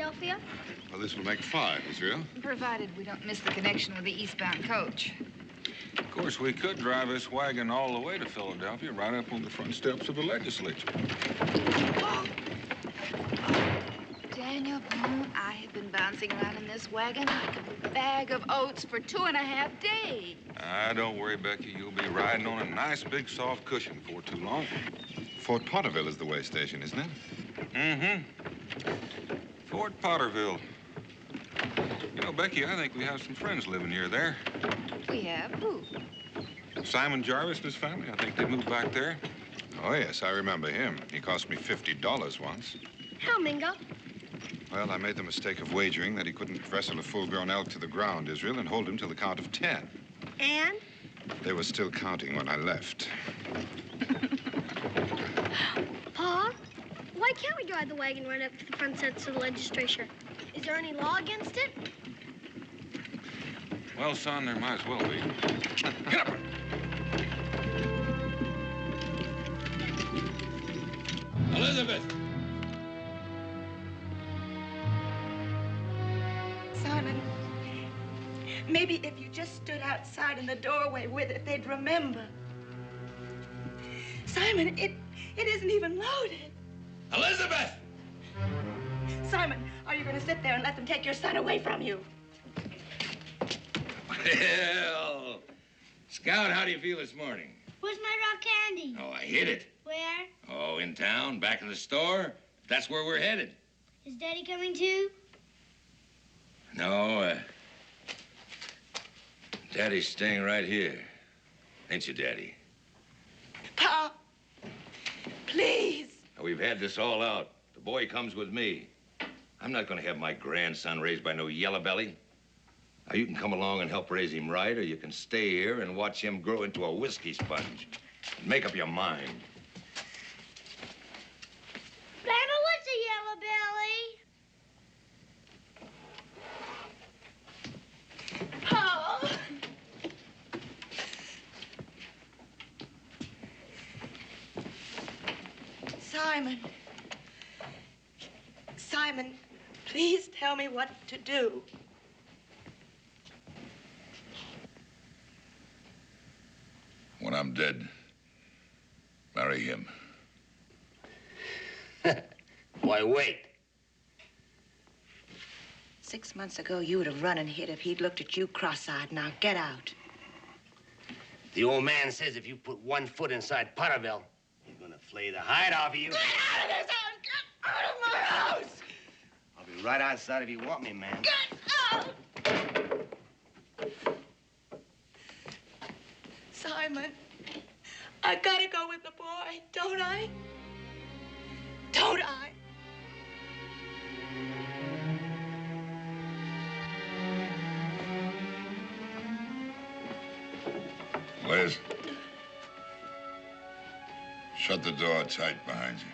Philadelphia? Well, this will make 5, Israel. Provided we don't miss the connection with the eastbound coach. Of course, we could drive this wagon all the way to Philadelphia, right up on the front steps of the legislature. Daniel Boone, I have been bouncing around in this wagon like a bag of oats for 2.5 days. Don't worry, Becky. You'll be riding on a nice, big, soft cushion before too long. Fort Potterville is the way station, isn't it? Mm-hmm. Fort Potterville. You know, Becky, I think we have some friends living near there. We have who? Simon Jarvis and his family. I think they moved back there. Oh, yes, I remember him. He cost me $50 once. How, Mingo? Well, I made the mistake of wagering that he couldn't wrestle a full-grown elk to the ground, Israel, and hold him till the count of 10. And? They were still counting when I left. Pa, why can't we drive the wagon right up to the front steps of the legislature? Is there any law against it? Well, son, there might as well be. Get up! Elizabeth! Simon, maybe if you just stood outside in the doorway with it, they'd remember. Simon, it isn't even loaded. Elizabeth! Simon, are you going to sit there and let them take your son away from you? Well, Scout, how do you feel this morning? Where's my rock candy? Oh, I hid it. Where? Oh, in town, back in the store. That's where we're headed. Is Daddy coming too? No, Daddy's staying right here. Ain't you, Daddy? Pa, please. Now, we've had this all out. The boy comes with me. I'm not going to have my grandson raised by no yellow belly. Now, you can come along and help raise him right, or you can stay here and watch him grow into a whiskey sponge. Make up your mind. Grandma, what's a yellow belly? Pa. Simon. Simon, please tell me what to do. When I'm dead, marry him. Why, wait. 6 months ago, you would have run and hid if he'd looked at you cross-eyed. Now, get out. The old man says if you put 1 foot inside Potterville, he's gonna flay the hide off of you. Get out of this house! Get out of my house! I'll be right outside if you want me, man. Get out! Simon, I gotta go with the boy, don't I? Don't I? Liz, shut the door tight behind you.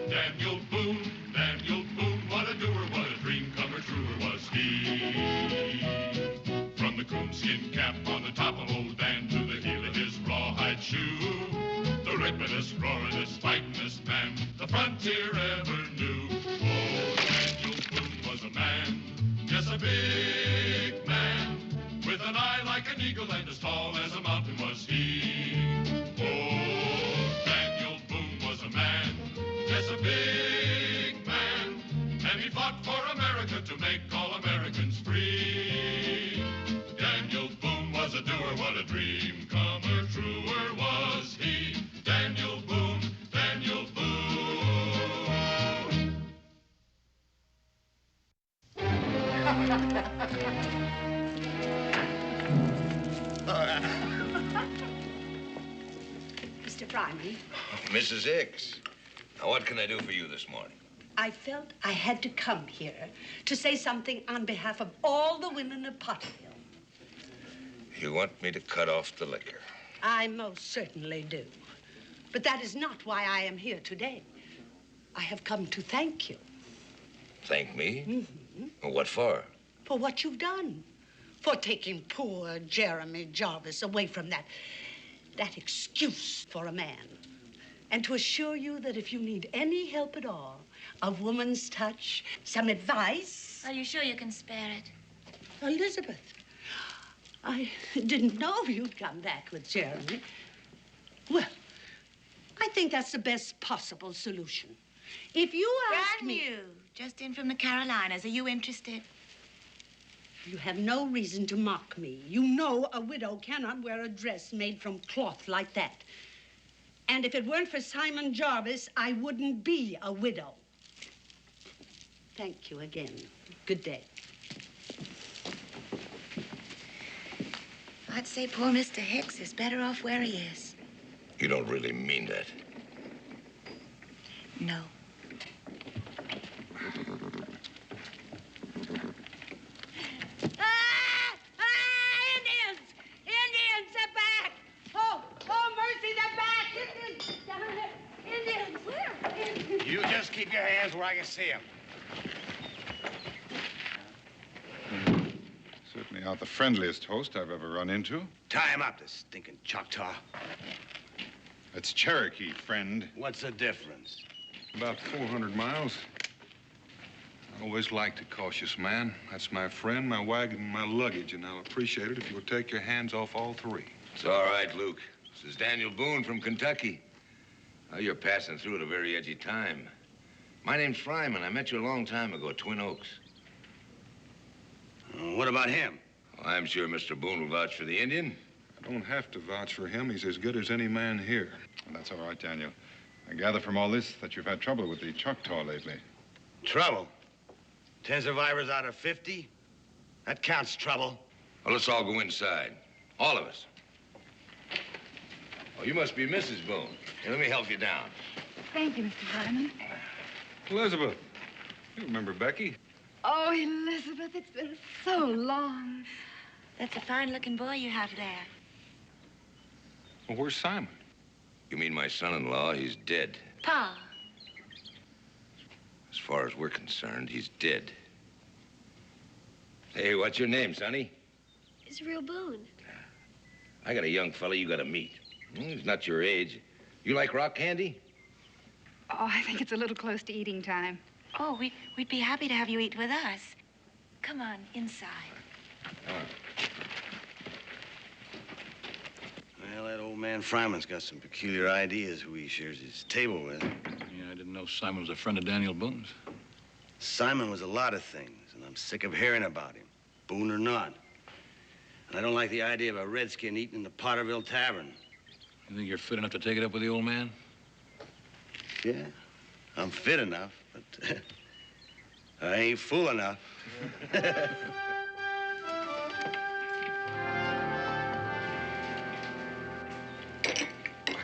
Daniel Boone, what a doer, what a dream comer, truer was he. From the coonskin cap on the top of old Dan to the heel of his rawhide shoe, the ripidest, roaringest, fightingest man the frontier ever knew. Oh, Daniel Boone was a man, yes, a big man, with an eye like an eagle and as tall as a mountain was he. Oh, Daniel Boone was a man, yes, a big man, and he fought for America to make all Americans free. Daniel Boone was a doer, what a dream comer, truer was he. Daniel Boone, Daniel Boone. Mr. Fryman. Mrs. Hicks, now what can I do for you this morning? I felt I had to come here to say something on behalf of all the women of Potterville. You want me to cut off the liquor? I most certainly do. But that is not why I am here today. I have come to thank you. Thank me? Mm-hmm. Well, what for? For what you've done. For taking poor Jeremy Jarvis away from that excuse for a man. And to assure you that if you need any help at all, a woman's touch, some advice. Are you sure you can spare it? Elizabeth, I didn't know you'd come back with Jeremy. Well, I think that's the best possible solution. If you ask me... Brand new, just in from the Carolinas. Are you interested? You have no reason to mock me. You know a widow cannot wear a dress made from cloth like that. And if it weren't for Simon Jarvis, I wouldn't be a widow. Thank you again. Good day. I'd say poor Mr. Hicks is better off where he is. You don't really mean that. No. Indians! Indians, they're back! Oh, mercy, they're back! Indians, down there! Indians, where? Indians. You just keep your hands where I can see them. Certainly aren't the friendliest host I've ever run into. Tie him up, this stinking Choctaw. It's Cherokee, friend. What's the difference? About 400 miles. I always liked a cautious man. That's my friend, my wagon, and my luggage, and I'll appreciate it if you'll take your hands off all three. It's all right, Luke. This is Daniel Boone from Kentucky. Oh, you're passing through at a very edgy time. My name's Fryman. I met you a long time ago at Twin Oaks. What about him? Well, I'm sure Mr. Boone will vouch for the Indian. I don't have to vouch for him. He's as good as any man here. Well, that's all right, Daniel. I gather from all this that you've had trouble with the Choctaw lately. Trouble? 10 survivors out of 50? That counts trouble. Well, let's all go inside. All of us. Oh, you must be Mrs. Boone. Here, let me help you down. Thank you, Mr. Fryman. Elizabeth, you remember Becky? Oh, Elizabeth, it's been so long. That's a fine-looking boy you have there. Well, where's Simon? You mean my son-in-law? He's dead. Pa. As far as we're concerned, he's dead. Hey, what's your name, Sonny? Israel Boone. I got a young fella you gotta meet. He's not your age. You like rock candy? Oh, I think it's a little close to eating time. Oh, we'd be happy to have you eat with us. Come on, inside. Well, that old man Fryman's got some peculiar ideas who he shares his table with. Yeah, I didn't know Simon was a friend of Daniel Boone's. Simon was a lot of things, and I'm sick of hearing about him, Boone or not. And I don't like the idea of a redskin eating in the Potterville Tavern. You think you're fit enough to take it up with the old man? Yeah, I'm fit enough, but I ain't fool enough. I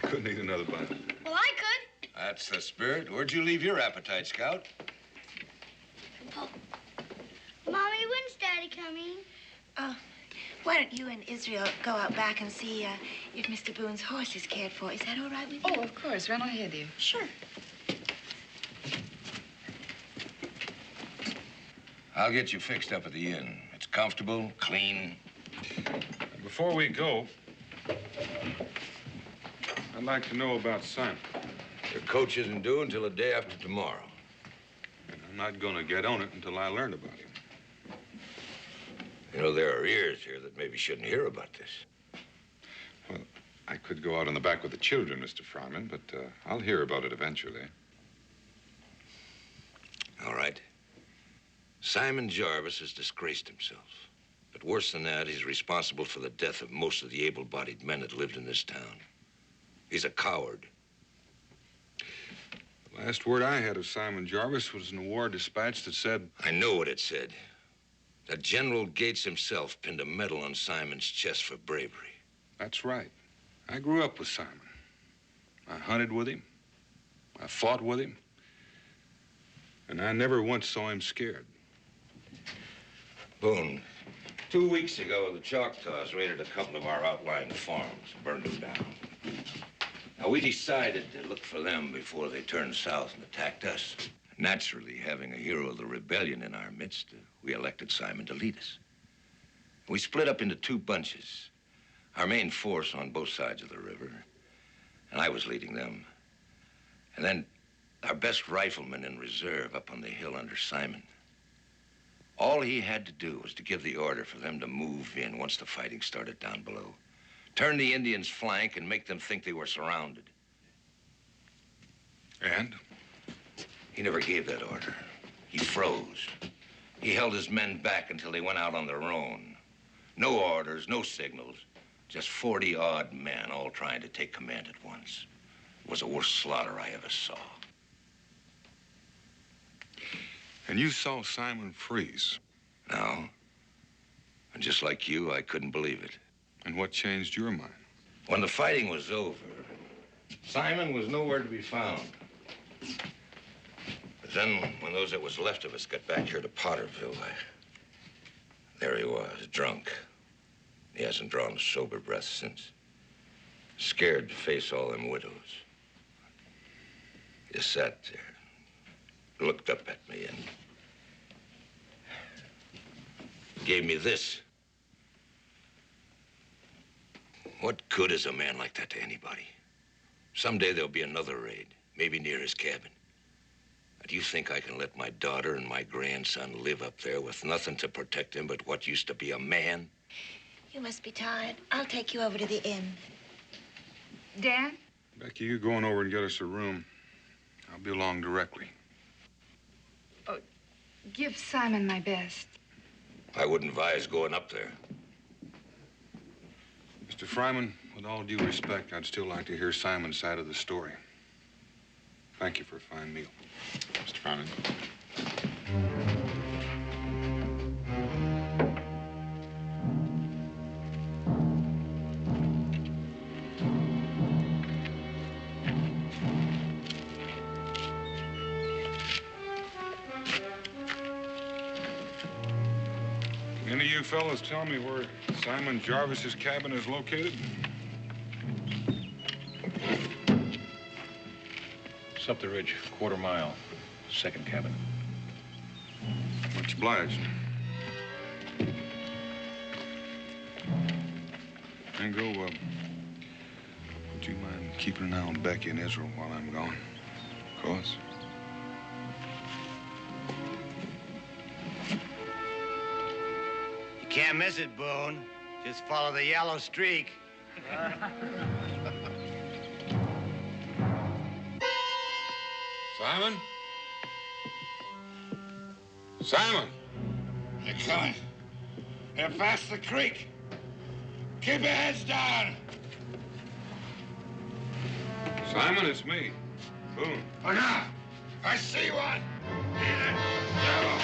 couldn't eat another bite. Well, I could. That's the spirit. Where'd you leave your appetite, Scout? Oh. Mommy, when's Daddy coming? Why don't you and Israel go out back and see if Mr. Boone's horse is cared for? Is that all right with you? Oh, of course. Run ahead, dear. Sure. I'll get you fixed up at the inn. It's comfortable, clean. Before we go, I'd like to know about Simon. Your coach isn't due until the day after tomorrow. And I'm not going to get on it until I learn about him. You know, there are ears here that maybe shouldn't hear about this. Well, I could go out on the back with the children, Mr. Fryman, but I'll hear about it eventually. All right. Simon Jarvis has disgraced himself. But worse than that, he's responsible for the death of most of the able-bodied men that lived in this town. He's a coward. The last word I had of Simon Jarvis was in a war dispatch that said... I know what it said. That General Gates himself pinned a medal on Simon's chest for bravery. That's right. I grew up with Simon. I hunted with him. I fought with him. And I never once saw him scared. Boone, 2 weeks ago, the Choctaws raided a couple of our outlying farms, burned them down. Now, we decided to look for them before they turned south and attacked us. Naturally, having a hero of the rebellion in our midst, we elected Simon to lead us. We split up into 2 bunches. Our main force on both sides of the river, and I was leading them. And then our best rifleman in reserve up on the hill under Simon. All he had to do was to give the order for them to move in once the fighting started down below. Turn the Indians' flank and make them think they were surrounded. And? He never gave that order. He froze. He held his men back until they went out on their own. No orders, no signals. Just 40-odd men all trying to take command at once. It was the worst slaughter I ever saw. And you saw Simon freeze? No. And just like you, I couldn't believe it. And what changed your mind? When the fighting was over, Simon was nowhere to be found. But then, when those that was left of us got back here to Potterville, there he was, drunk. He hasn't drawn a sober breath since. Scared to face all them widows. He just sat there, looked up at me, and gave me this. What good is a man like that to anybody? Someday there'll be another raid, maybe near his cabin. Do you think I can let my daughter and my grandson live up there with nothing to protect them but what used to be a man? You must be tired. I'll take you over to the inn. Dan? Becky, you go on over and get us a room. I'll be along directly. Oh, give Simon my best. I wouldn't advise going up there. Mr. Fryman, with all due respect, I'd still like to hear Simon's side of the story. Thank you for a fine meal. Mr. Fryman. Any of you fellas tell me where Simon Jarvis's cabin is located? It's up the ridge, quarter mile, second cabin. Much obliged. Ango, would you mind keeping an eye on Becky and Israel while I'm gone? Of course. You can't miss it, Boone. Just follow the yellow streak. Simon? Simon! They're coming. They're past the creek. Keep your heads down. Simon, it's me, Boone. Oh, no. I see one. Devil.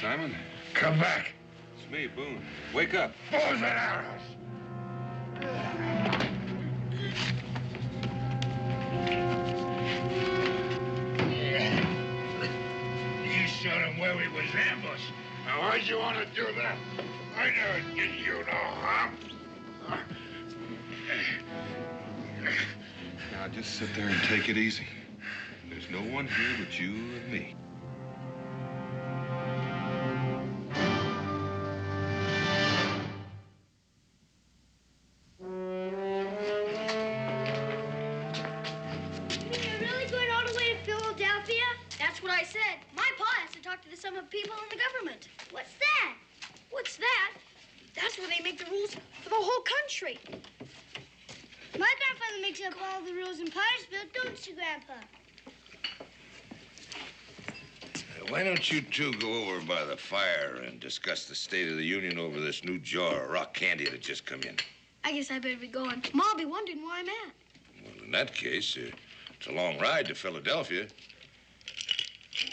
Simon? Come back. It's me, Boone. Wake up. Bows and arrows. You showed him where we was ambushed. Now, why'd you want to do that? I never did you no harm. Now, just sit there and take it easy. There's no one here but you and me. Some of the people in the government. What's that? What's that? That's where they make the rules for the whole country. My grandfather makes up all the rules in Pottersville, don't you, Grandpa? Why don't you two go over by the fire and discuss the State of the Union over this new jar of rock candy that just come in? I guess I better be going. Ma'll be wondering where I'm at. Well, in that case, it's a long ride to Philadelphia. Gee,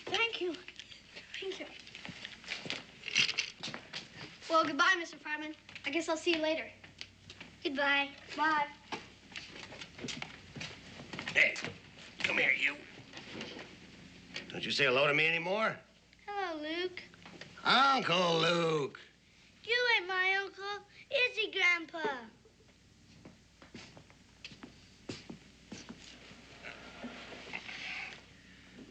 thank you. Thank you. Well, goodbye, Mr. Fireman. I guess I'll see you later. Goodbye. Bye. Hey, come here, you. Don't you say hello to me anymore? Hello, Luke. Uncle Luke. You ain't my uncle. Is he, Grandpa?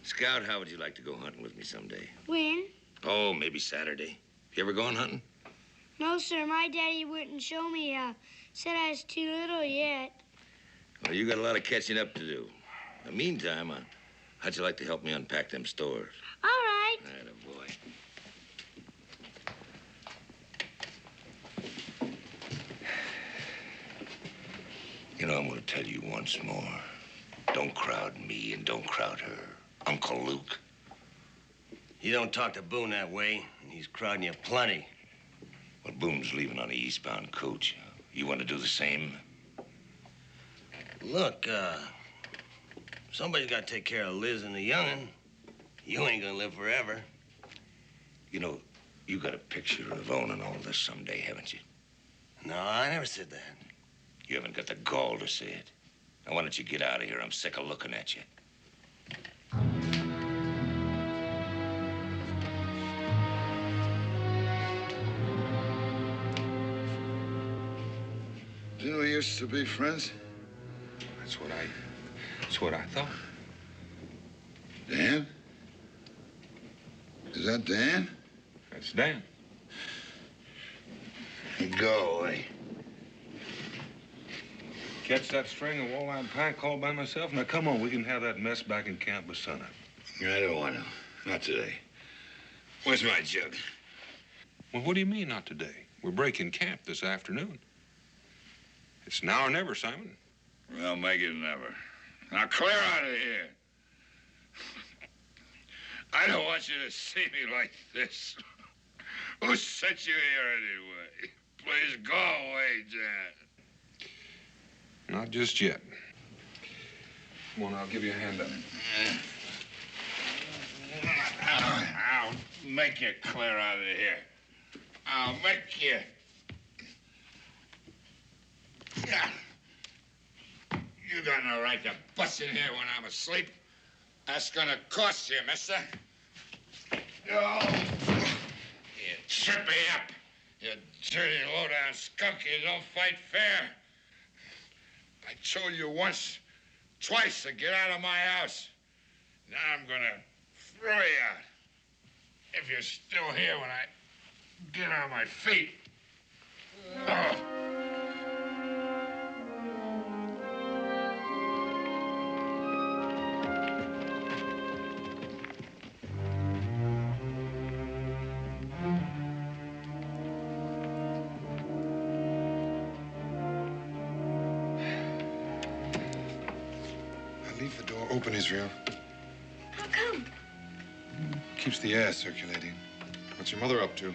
Scout, how would you like to go hunting with me someday? When? Oh, maybe Saturday. You ever gone hunting? No, sir. My daddy wouldn't show me. Said I was too little yet. Well, you got a lot of catching up to do. In the meantime, how'd you like to help me unpack them stores? All right. Atta boy. You know, I'm going to tell you once more. Don't crowd me and don't crowd her. Uncle Luke. You don't talk to Boone that way. He's crowding you plenty. Well, Boone's leaving on the eastbound coach. You want to do the same? Look, somebody's got to take care of Liz and the young'un. You ain't gonna live forever. You know, you got a picture of owning all this someday, haven't you? No, I never said that. You haven't got the gall to say it. Now, why don't you get out of here? I'm sick of looking at you. Didn't we used to be friends? That's what I thought. Dan? Is that Dan? That's Dan. Go away. Catch that string of walleye pike all by myself? Now, come on, we can have that mess back in camp by sunup. I don't want to. Not today. Where's my jug? Well, what do you mean, not today? We're breaking camp this afternoon. It's now or never, Simon. Well, make it never. Now clear out of here. I don't want you to see me like this. Who sent you here anyway? Please go away, Jan. Not just yet. Come on, I'll give you a hand up. I'll make you clear out of here. I'll make you. You got no right to bust in here when I'm asleep. That's gonna cost you, mister. Oh, you trip me up. You dirty, low-down skunk. You don't fight fair. I told you once, twice to get out of my house. Now I'm gonna throw you out. If you're still here when I get on my feet. Oh. Leave the door open, Israel. How come? Keeps the air circulating. What's your mother up to?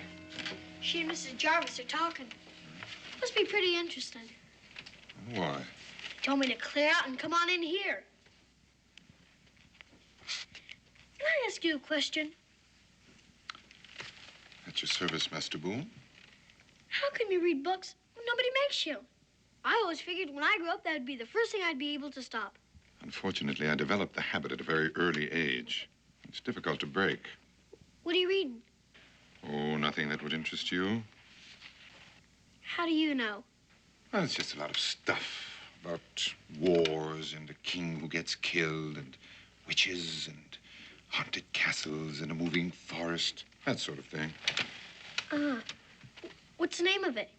She and Mrs. Jarvis are talking. Must be pretty interesting. Why? Told me to clear out and come on in here. Can I ask you a question? At your service, Master Boone. How can you read books when nobody makes you? I always figured when I grew up, that would be the first thing I'd be able to stop. Unfortunately, I developed the habit at a very early age. It's difficult to break. What are you reading? Oh, nothing that would interest you. How do you know? Well, it's just a lot of stuff about wars and a king who gets killed and witches and haunted castles and a moving forest, that sort of thing. What's the name of it?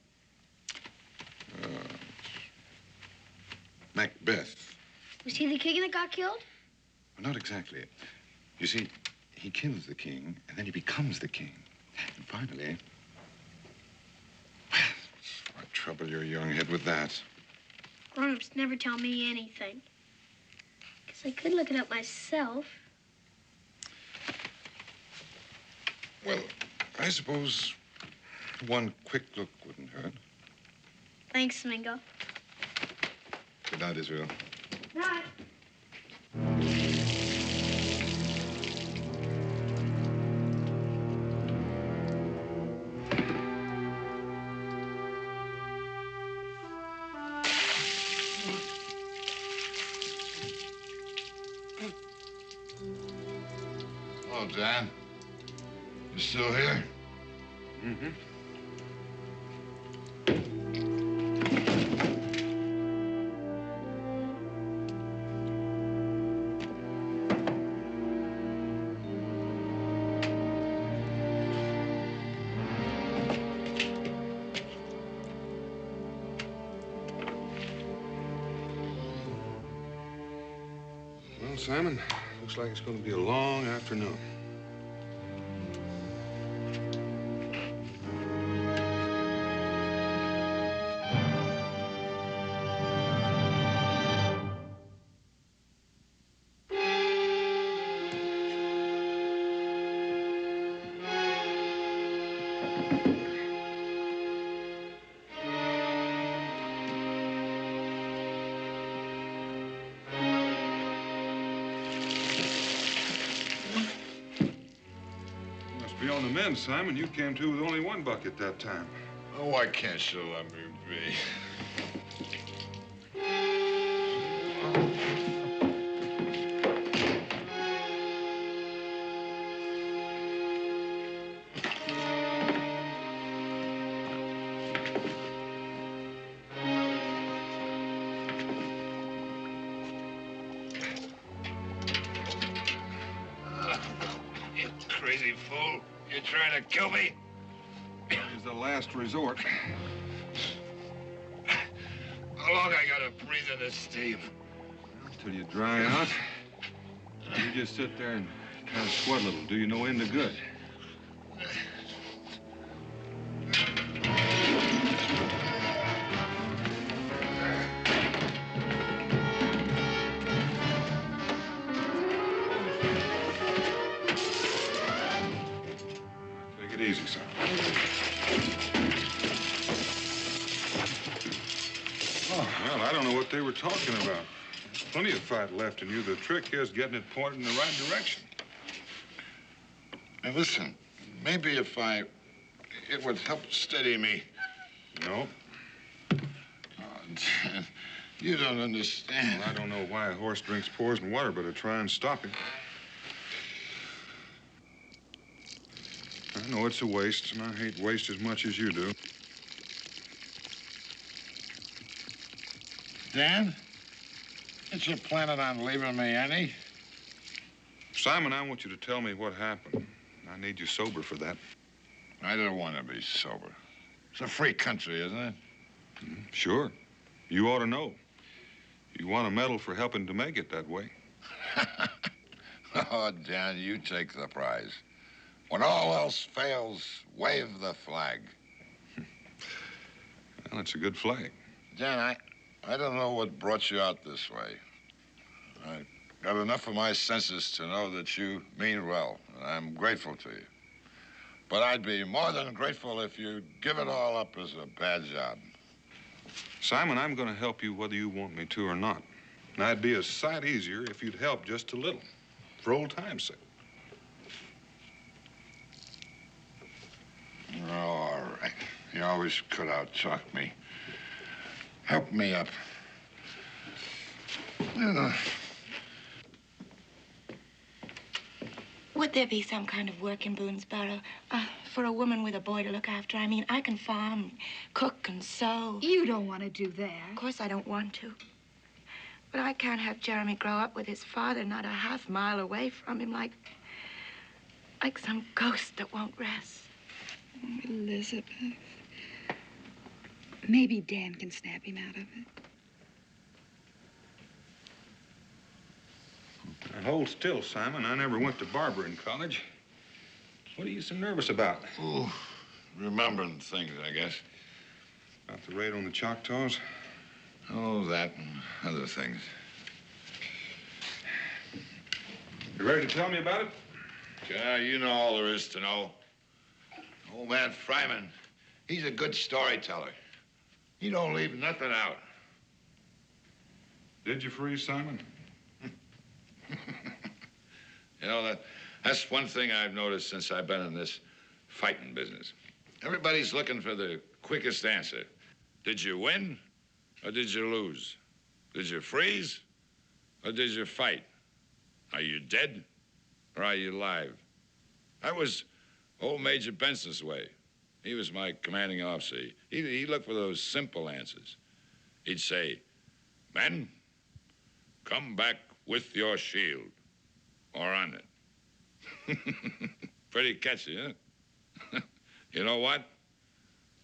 Macbeth. Was he the king that got killed? Well, not exactly. You see, he kills the king, and then he becomes the king. And finally... Well, why trouble your young head with that? Grown-ups never tell me anything. Guess I could look it up myself. Well, I suppose one quick look wouldn't hurt. Thanks, Mingo. Good night, Israel. Night. Hello, Dan. You still here? Mm-hmm. Well, Simon, looks like it's going to be a long afternoon. Be on the mend, Simon. You came to with only one bucket that time. Oh, why can't you let me be? You crazy fool. You're trying to kill me? It's the last resort. How long I gotta breathe in this steam? Till you dry out. You just sit there and kind of sweat a little. Do you no end of good. Take it easy, son. Oh, well, I don't know what they were talking about. There's plenty of fight left in you. The trick is getting it pointed in the right direction. Now, listen, maybe if it would help steady me. No. Oh, you don't understand. Well, I don't know why a horse drinks poison water, but I try and stop him. I know it's a waste, and I hate waste as much as you do. Dan, ain't you planning on leaving me any? Simon, I want you to tell me what happened. I need you sober for that. I don't want to be sober. It's a free country, isn't it? Sure. You ought to know. You want a medal for helping to make it that way. Oh, Dan, you take the prize. When all else fails, wave the flag. Well, it's a good flag. Dan, I don't know what brought you out this way. I got enough of my senses to know that you mean well, and I'm grateful to you. But I'd be more than grateful if you'd give it all up as a bad job. Simon, I'm going to help you whether you want me to or not. And I'd be a sight easier if you'd help just a little, for old time's sake. Oh, all right. You always could out-talk me. Help me up. Would there be some kind of work in Boonesboro for a woman with a boy to look after? I mean, I can farm, cook, and sew. You don't want to do that. Of course I don't want to. But I can't have Jeremy grow up with his father not a half mile away from him like some ghost that won't rest. Oh, Elizabeth. Maybe Dan can snap him out of it. Now, hold still, Simon. I never went to barber in college. What are you so nervous about? Oh, remembering things, I guess. About the raid on the Choctaws? Oh, that and other things. You ready to tell me about it? Yeah, you know all there is to know. Old man Fryman, he's a good storyteller. He don't leave nothing out. Did you freeze Simon? You know, that's one thing I've noticed since I've been in this fighting business. Everybody's looking for the quickest answer. Did you win or did you lose? Did you freeze or did you fight? Are you dead or are you alive? That was old Major Benson's way. He was my commanding officer. He looked for those simple answers. He'd say, men, come back with your shield or on it. Pretty catchy, huh? You know what?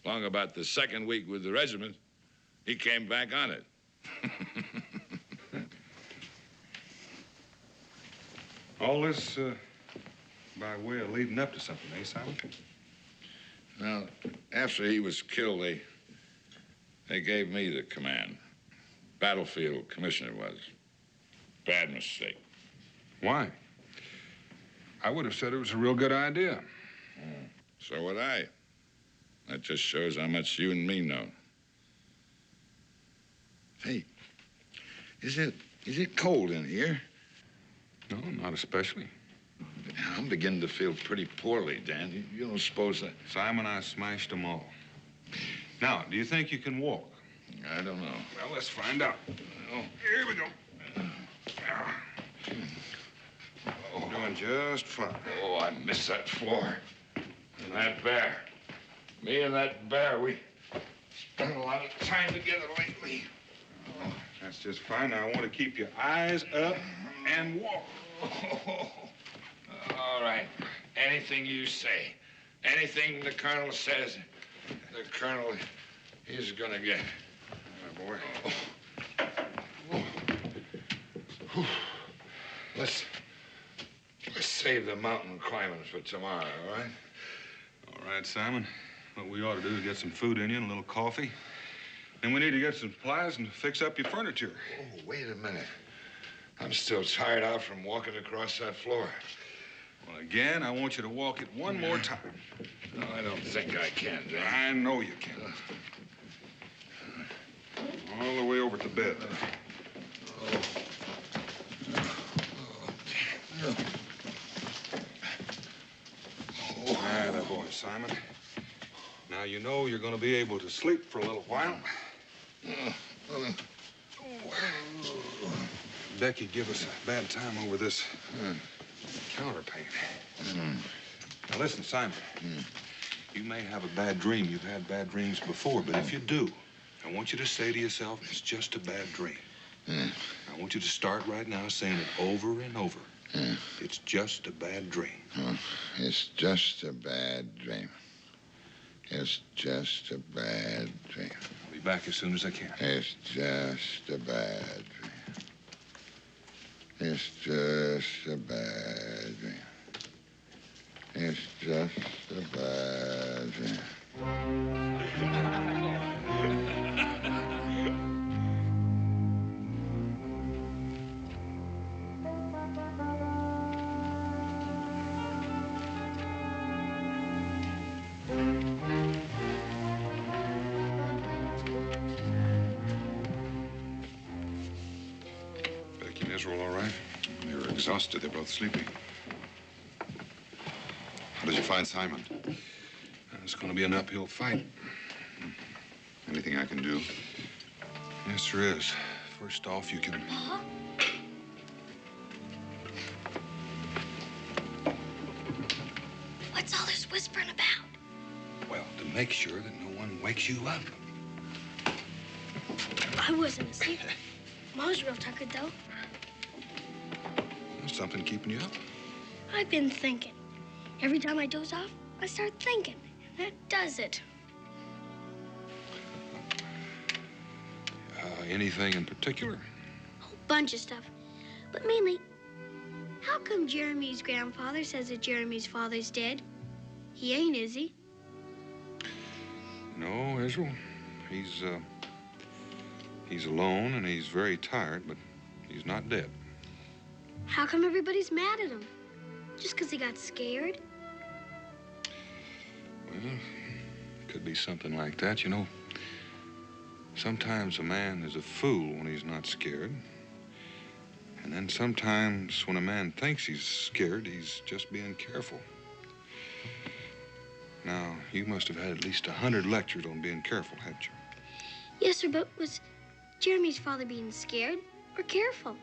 Long about the second week with the regiment, he came back on it. All this by way of leading up to something, eh, Simon? Well, after he was killed, they gave me the command. Battlefield commissioner was. Bad mistake. Why? I would have said it was a real good idea. So would I. That just shows how much you and me know. Hey, is it cold in here? No, not especially. I'm beginning to feel pretty poorly, Dan. You don't suppose that... Simon, I smashed them all. Now, do you think you can walk? I don't know. Well, let's find out. Oh. Here we go. Oh, doing just fine. Oh, I miss that floor. And that bear. Me and that bear, we spent a lot of time together lately. Oh, that's just fine. Now, I want to keep your eyes up and walk. Oh. All right. Anything you say. Anything the colonel says, the colonel is gonna get. All right, boy. Oh. Let's save the mountain climbing for tomorrow, all right? All right, Simon. What we ought to do is get some food in you and a little coffee. And we need to get some supplies and fix up your furniture. Oh, wait a minute. I'm still tired out from walking across that floor. Well, again, I want you to walk it one more time. No, I don't think I can, Dan. I know you can. All the way over to bed. That boy, Simon. Now you know you're going to be able to sleep for a little while. Becky give us a bad time over this counterpaint. Now listen, Simon. You may have a bad dream. You've had bad dreams before, but if you do, I want you to say to yourself, it's just a bad dream. I want you to start right now saying it over and over. It's just a bad dream. It's just a bad dream. It's just a bad dream. I'll be back as soon as I can. It's just a bad dream. It's just a bad dream. It's just a bad dream. Becky and Israel all right? They were exhausted. They're both sleeping. How did you find Simon? It's going to be an uphill fight. Anything I can do? Yes, there is. First off, you can... Pa? What's all this whispering about? Well, to make sure that no one wakes you up. I wasn't asleep. I was real tuckered, though. There's something keeping you up. I've been thinking. Every time I doze off, I start thinking. That does it. Anything in particular? A whole bunch of stuff. But mainly, how come Jeremy's grandfather says that Jeremy's father's dead? He ain't, is he? No, Israel. He's alone and he's very tired, but he's not dead. How come everybody's mad at him? Just because he got scared? Could be something like that, you know. Sometimes a man is a fool when he's not scared. And then sometimes when a man thinks he's scared, he's just being careful. Now, you must have had at least 100 lectures on being careful, hadn't you? Yes, sir, but was Jeremy's father being scared or careful?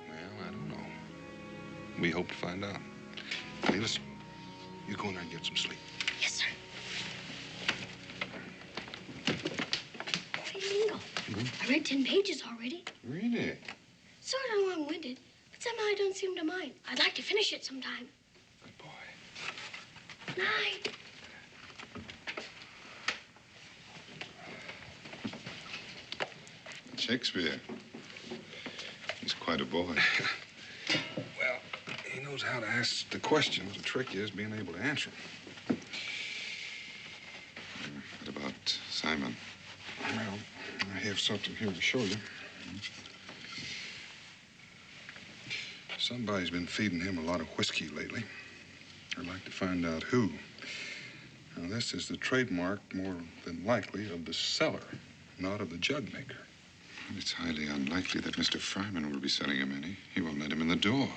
Well, I don't know. We hope to find out. Hey, listen, you go in there and get some sleep. Yes, sir. Hey, Mingo, I read 10 pages already. Really? Sort of long-winded, but somehow I don't seem to mind. I'd like to finish it sometime. Good boy. Night. Shakespeare. He's quite a boy. Well, he knows how to ask the questions. The trick is being able to answer them. What about Simon? Well, I have something here to show you. Somebody's been feeding him a lot of whiskey lately. I'd like to find out who. Now, this is the trademark, more than likely, of the seller, not of the jug maker. It's highly unlikely that Mr. Fryman will be selling him any. He won't let him in the door.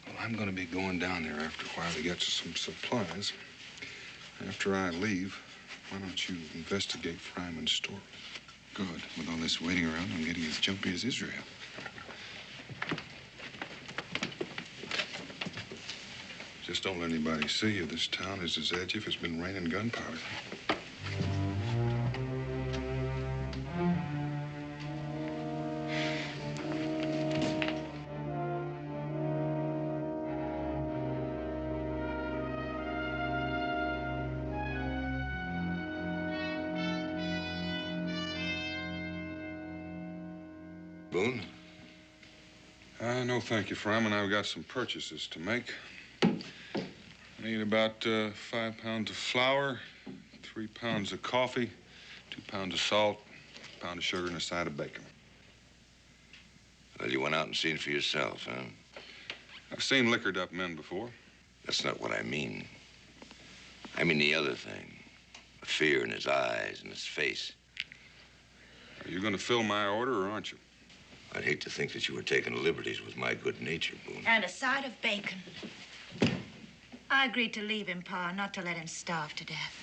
Well, I'm going to be going down there after a while to get some supplies. After I leave, why don't you investigate Fryman's store? Good. With all this waiting around, I'm getting as jumpy as Israel. Just don't let anybody see you. This town is as edgy if it's been raining gunpowder. Boone? No, thank you, Fryman. I've got some purchases to make. I need about 5 pounds of flour, 3 pounds of coffee, 2 pounds of salt, a pound of sugar, and a side of bacon. Well, you went out and seen for yourself, huh? I've seen liquored up men before. That's not what I mean. I mean the other thing. The fear in his eyes and his face. Are you going to fill my order, or aren't you? I'd hate to think that you were taking liberties with my good nature, Boone. And a side of bacon. I agreed to leave him, Pa, not to let him starve to death.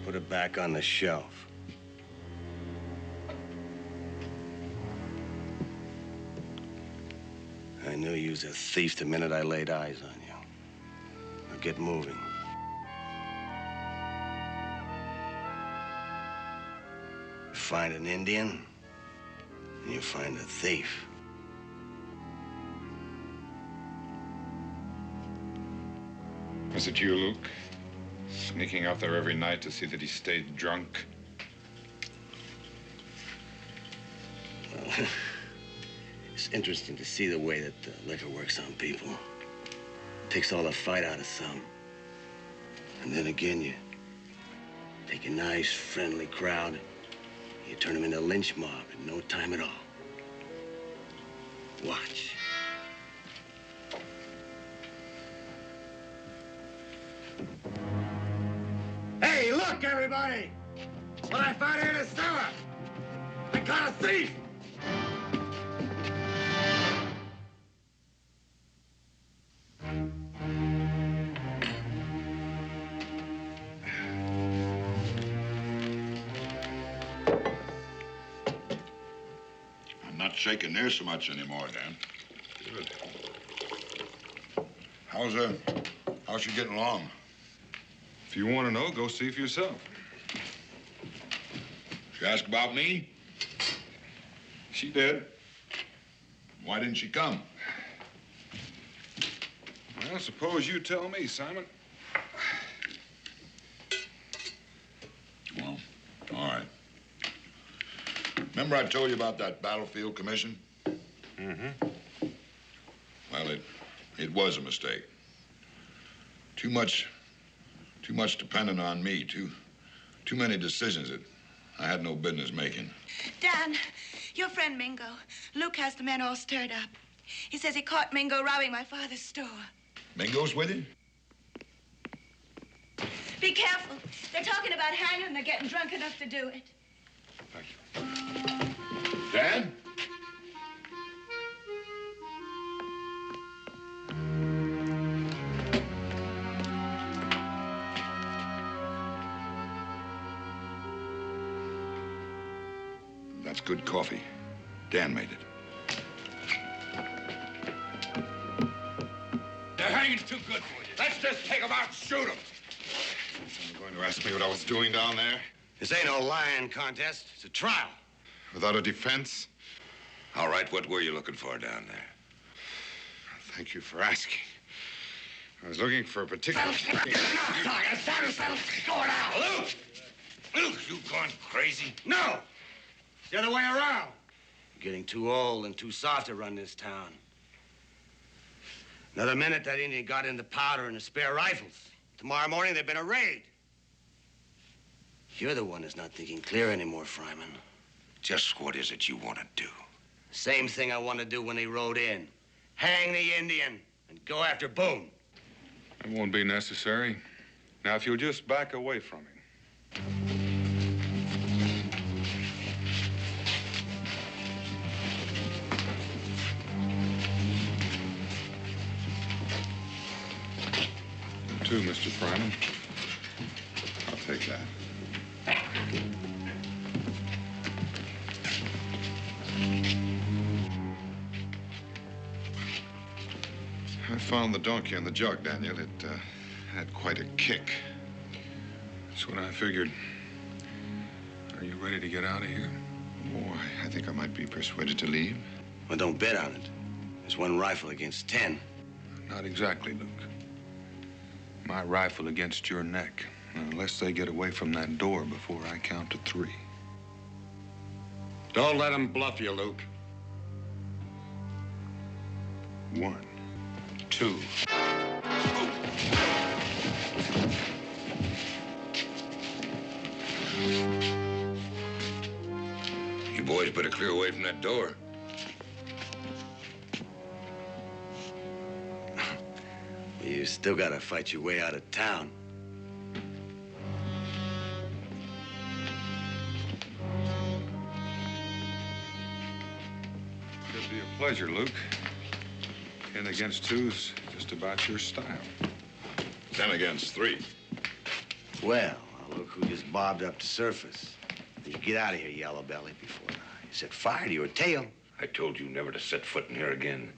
Put it back on the shelf. I knew you was a thief the minute I laid eyes on you. Now get moving. You find an Indian, and you find a thief. Was it you, Luke? Sneaking out there every night to see that he stayed drunk. It's interesting to see the way that liquor works on people. Takes all the fight out of some. And then again, you take a nice, friendly crowd, you turn them into a lynch mob in no time at all. Watch. Hey, look, everybody! What I found here in the cellar! I caught a thief! I'm not shaking near so much anymore, Dan. Good. How's she getting along? If you want to know, go see for yourself. She asked about me? She did. Why didn't she come? Well, suppose you tell me, Simon. Well, all right. Remember I told you about that battlefield commission? Mm-hmm. Well, it was a mistake. Too much dependent on me. Too many decisions that I had no business making. Dan, your friend Mingo. Luke has the men all stirred up. He says he caught Mingo robbing my father's store. Mingo's with you? Be careful. They're talking about hanging and they're getting drunk enough to do it. Thank you. Dad? That's good coffee. Dan made it. The hanging's too good for you. Let's just take them out and shoot them. You're going to ask me what I was doing down there? This ain't no lying contest. It's a trial. Without a defense? All right, what were you looking for down there? Thank you for asking. I was looking for a particular... Go now! Luke! Luke, you gone crazy? No! It's the other way around. You're getting too old and too soft to run this town. Another minute, that Indian got in the powder and the spare rifles. Tomorrow morning, there'd been a raid. You're the one that's not thinking clear anymore, Fryman. Just what is it you want to do? Same thing I wanted to do when they rode in. Hang the Indian and go after Boone. It won't be necessary. Now, if you'll just back away from him. You too, Mr. Fryman. I'll take that. I found the donkey on the jug, Daniel. It had quite a kick. That's what I figured. Are you ready to get out of here? Oh, I think I might be persuaded to leave. Well, don't bet on it. There's one rifle against 10. Not exactly, Luke. My rifle against your neck. Unless they get away from that door before I count to 3. Don't let him bluff you, Luke. 1, 2. You boys better clear away from that door. You still gotta fight your way out of town. It'd be a pleasure, Luke. 10 against 2's just about your style. 10 against 3. Well, look who just bobbed up to surface. You get out of here, yellow belly, before I set fire to your tail. I told you never to set foot in here again.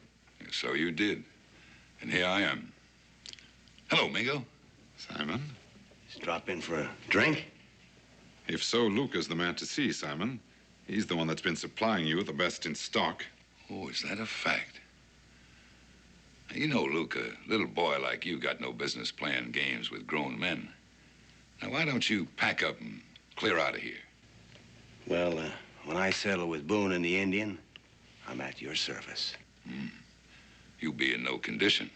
So you did. And here I am. Hello, Mingo. Simon? Just drop in for a drink? If so, Luke is the man to see, Simon. He's the one that's been supplying you with the best in stock. Oh, is that a fact? You know, Luke, a little boy like you got no business playing games with grown men. Now, why don't you pack up and clear out of here? Well, when I settle with Boone and the Indian, I'm at your service. You'll be in no condition.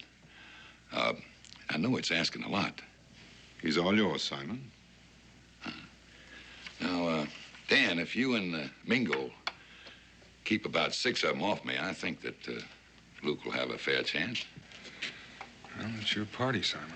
I know it's asking a lot. He's all yours, Simon. Now, Dan, if you and Mingo keep about 6 of them off me, I think that Luke will have a fair chance. Well, it's your party, Simon.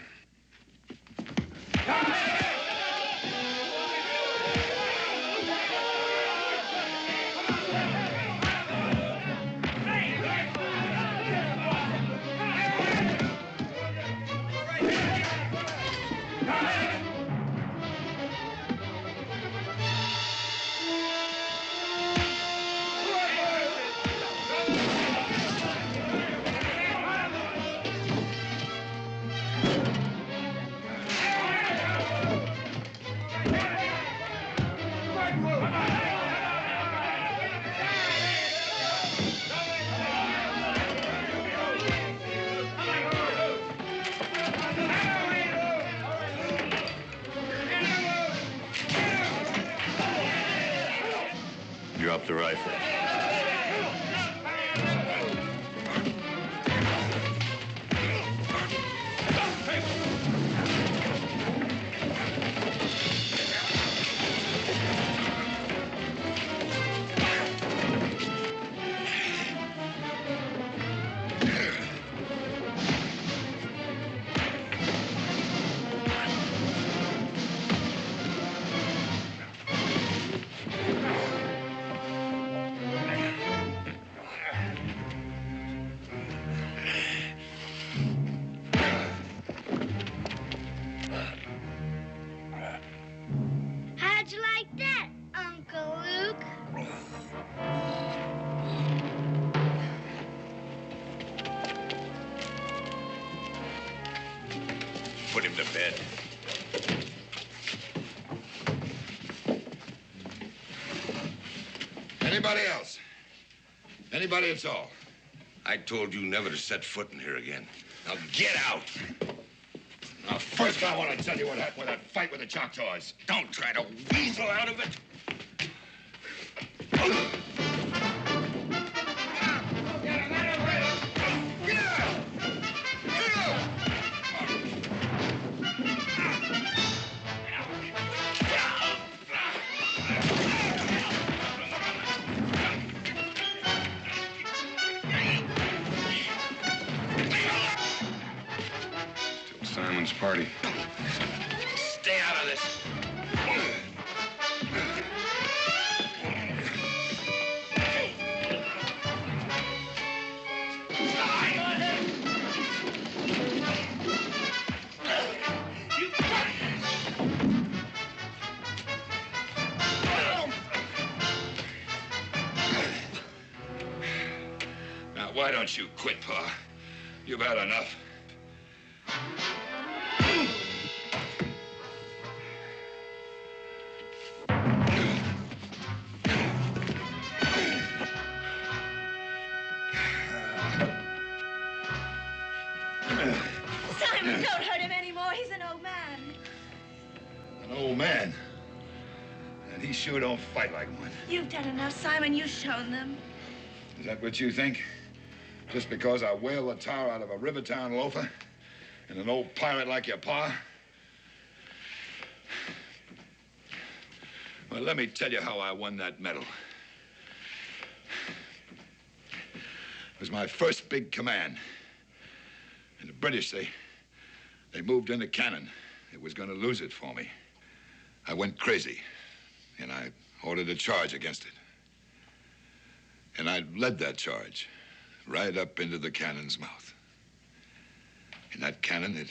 Drop the rifle. How'd you like that, Uncle Luke? Put him to bed. Anybody else? Anybody at all? I told you never to set foot in here again. Now get out. Now, first I want to tell you what happened with that fight with the Choctaws. Don't try to weasel out of it. Simon's party. Stay out of this. Now, why don't you quit, Pa? You've had enough. Simon, don't hurt him anymore. He's an old man. An old man. And he sure don't fight like one. You've done enough, Simon. You've shown them. Is that what you think? Just because I whale the tar out of a Rivertown loafer and an old pirate like your pa? Well, let me tell you how I won that medal. It was my first big command. And the British, they moved into cannon. It was going to lose it for me. I went crazy, and I ordered a charge against it. And I led that charge right up into the cannon's mouth. And that cannon,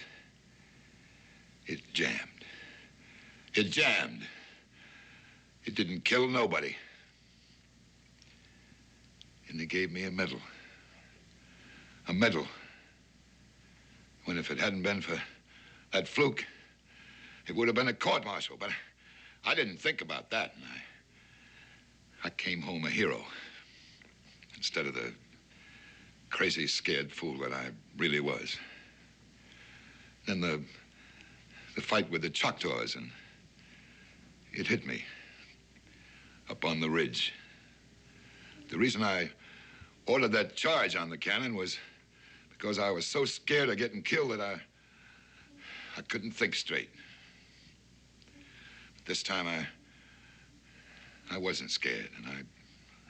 it jammed. It jammed. It didn't kill nobody. And they gave me a medal. A medal. When if it hadn't been for that fluke, it would have been a court-martial. But I didn't think about that. And I came home a hero instead of the crazy, scared fool that I really was. Then the fight with the Choctaws, and it hit me up on the ridge. The reason I ordered that charge on the cannon was because I was so scared of getting killed that I couldn't think straight. But this time I wasn't scared, and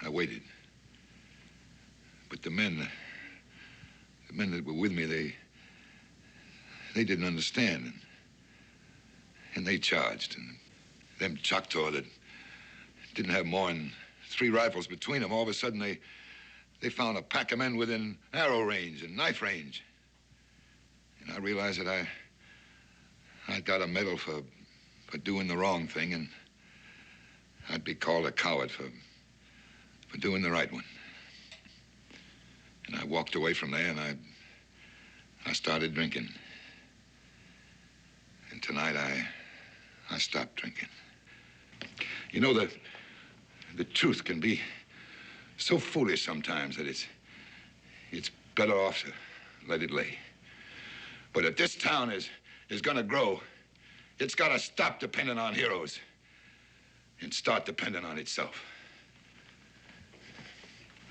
I waited. But the men that were with me, they didn't understand, and they charged. And them Choctaw that didn't have more than 3 rifles between them, all of a sudden they found a pack of men within arrow range and knife range. And I realized that I got a medal for doing the wrong thing, and I'd be called a coward for doing the right one. And I walked away from there, and I started drinking. And tonight I stopped drinking. You know, the truth can be so foolish sometimes that it's better off to let it lay. But if this town is gonna grow, it's gotta stop depending on heroes and start depending on itself.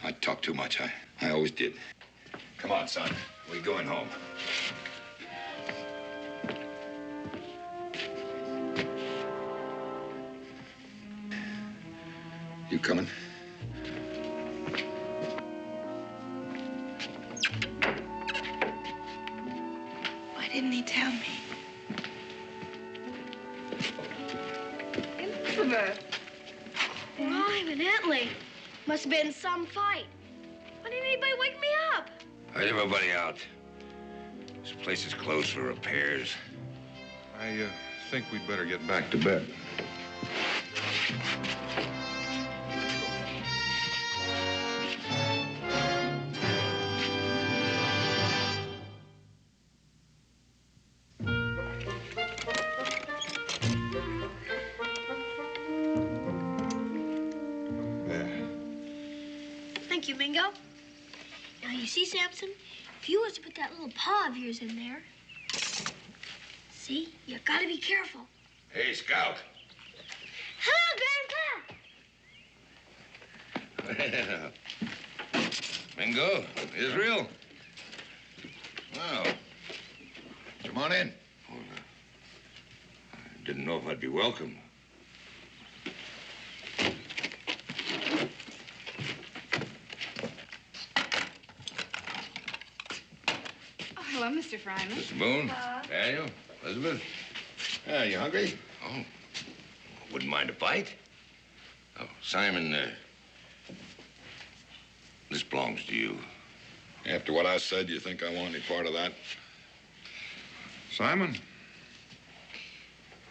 I talk too much. I always did. Come on, son. We're going home. You coming? Why didn't he tell me? Elizabeth. Well, evidently. Must have been some fight. Why didn't anybody wake me up? Let everybody out. This place is closed for repairs. I think we'd better get back to bed. Thank you, Mingo. Now, you see, Samson, if you was to put that little paw of yours in there, see, you gotta be careful. Hey, Scout. Hello, Grandpa. Mingo, Israel. Well, Come on in. I didn't know if I'd be welcome. Oh, hello, Mr. Fryman. Mr. Boone, Daniel, Elizabeth. You hungry? Oh, wouldn't mind a bite. Oh, Simon, this belongs to you. After what I said, you think I want any part of that? Simon,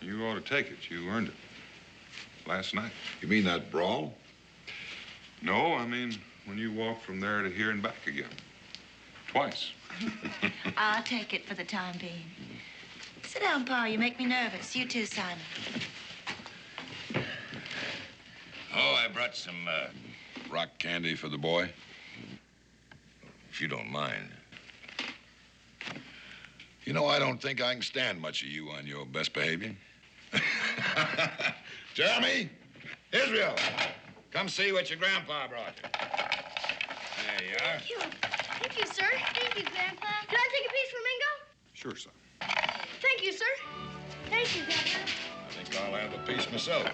you ought to take it. You earned it. Last night. You mean that brawl? No, I mean when you walked from there to here and back again. Twice. I'll take it for the time being. Sit down, Pa. You make me nervous. You too, Simon. Oh, I brought some, Rock candy for the boy? if you don't mind. You know, I don't think I can stand much of you on your best behavior. Jeremy, Israel, come see what your grandpa brought you. There you are. Thank you. Thank you, sir. Thank you, Grandpa. Can I take a piece from Mingo? Sure, son. Thank you, sir. Thank you, Grandpa. I think I'll have a piece myself.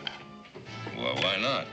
Well, why not?